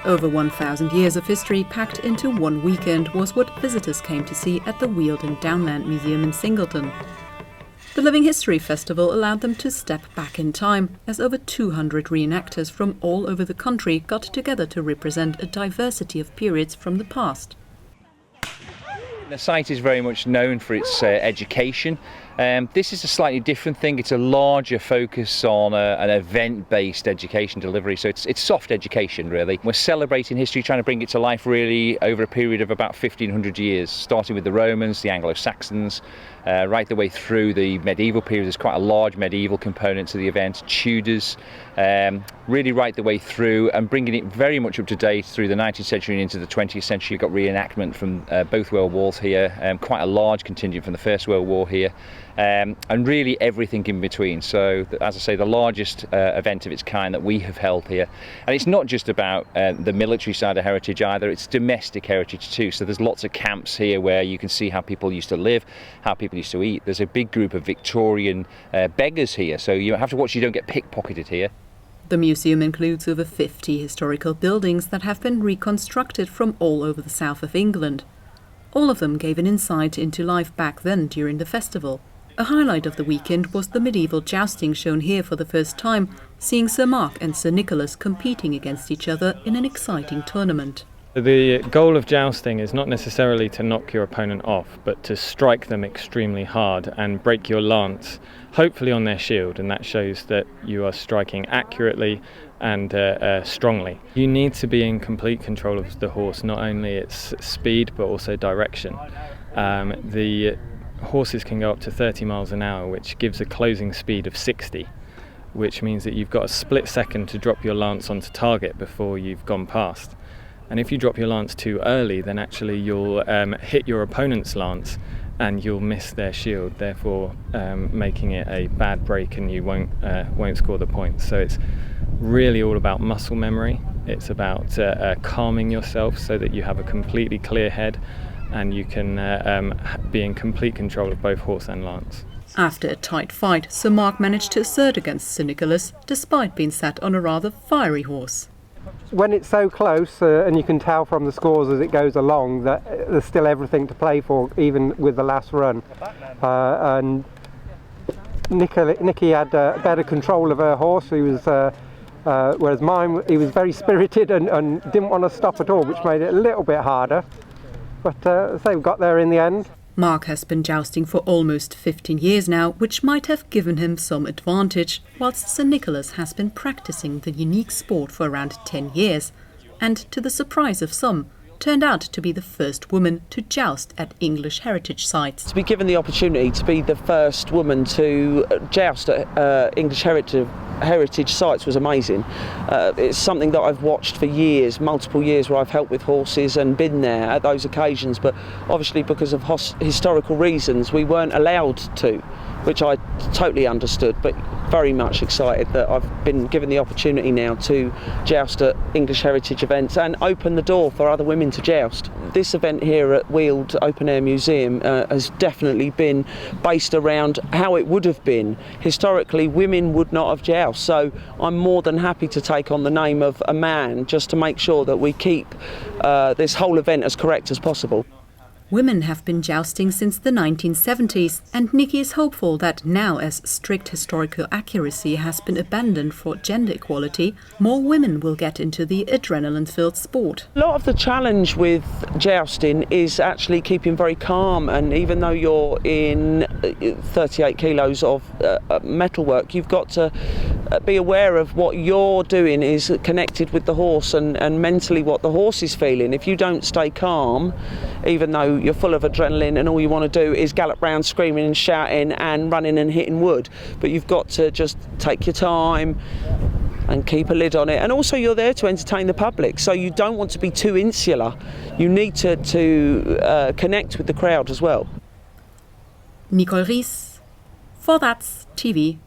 Over 1,000 years of history packed into one weekend was what visitors came to see at the Weald and Downland Museum in Singleton. The Living History Festival allowed them to step back in time, as over 200 reenactors from all over the country got together to represent a diversity of periods from the past. The site is very much known for its education. This is a slightly different thing. It's a larger focus on an event-based education delivery, so it's soft education really. We're celebrating history, trying to bring it to life really over a period of about 1,500 years, starting with the Romans, the Anglo-Saxons, right the way through the medieval period. There's quite a large medieval component to the event, Tudors, really right the way through, and bringing it very much up to date through the 19th century and into the 20th century. You've got reenactment from both World Wars here, quite a large contingent from the First World War here, and really everything in between. So, as I say, the largest event of its kind that we have held here. And it's not just about the military side of heritage either, it's domestic heritage too. So there's lots of camps here where you can see how people used to live, how people used to eat. There's a big group of Victorian beggars here, so you have to watch you don't get pickpocketed here. The museum includes over 50 historical buildings that have been reconstructed from all over the south of England. All of them gave an insight into life back then during the festival. A highlight of the weekend was the medieval jousting shown here for the first time, seeing Sir Mark and Sir Nicholas competing against each other in an exciting tournament. The goal of jousting is not necessarily to knock your opponent off, but to strike them extremely hard and break your lance, hopefully on their shield, and that shows that you are striking accurately and strongly. You need to be in complete control of the horse, not only its speed but also direction. The horses can go up to 30 miles an hour, which gives a closing speed of 60, which means that you've got a split second to drop your lance onto target before you've gone past. And if you drop your lance too early, then actually you'll hit your opponent's lance and you'll miss their shield, therefore making it a bad break and you won't score the points. So it's really all about muscle memory. It's about calming yourself so that you have a completely clear head and you can be in complete control of both horse and lance. After a tight fight, Sir Mark managed to assert against Sir Nicholas, despite being sat on a rather fiery horse. When it's so close, and you can tell from the scores as it goes along, that there's still everything to play for, even with the last run. And Nicky had better control of her horse. He was, whereas mine, he was very spirited and didn't want to stop at all, which made it a little bit harder. But they got there in the end. Mark has been jousting for almost 15 years now, which might have given him some advantage, whilst Sir Nicholas has been practicing the unique sport for around 10 years, and to the surprise of some, turned out to be the first woman to joust at English heritage sites. To be given the opportunity to be the first woman to joust at English heritage sites was amazing. It's something that I've watched for years, multiple years, where I've helped with horses and been there at those occasions, but obviously because of historical reasons we weren't allowed to, which I totally understood, but very much excited that I've been given the opportunity now to joust at English heritage events and open the door for other women to joust. This event here at Weald Open Air Museum has definitely been based around how it would have been. Historically, women would not have joust, so I'm more than happy to take on the name of a man just to make sure that we keep this whole event as correct as possible. Women have been jousting since the 1970s, and Nicky is hopeful that now, as strict historical accuracy has been abandoned for gender equality, more women will get into the adrenaline-filled sport. A lot of the challenge with jousting is actually keeping very calm, and even though you're in 38 kilos of metalwork, you've got to be aware of what you're doing is connected with the horse and mentally what the horse is feeling. If you don't stay calm, even though you're full of adrenaline and all you want to do is gallop round screaming and shouting and running and hitting wood, but you've got to just take your time and keep a lid on it. And also you're there to entertain the public, so you don't want to be too insular. You need to connect with the crowd as well. Nicole Ris, for That's TV.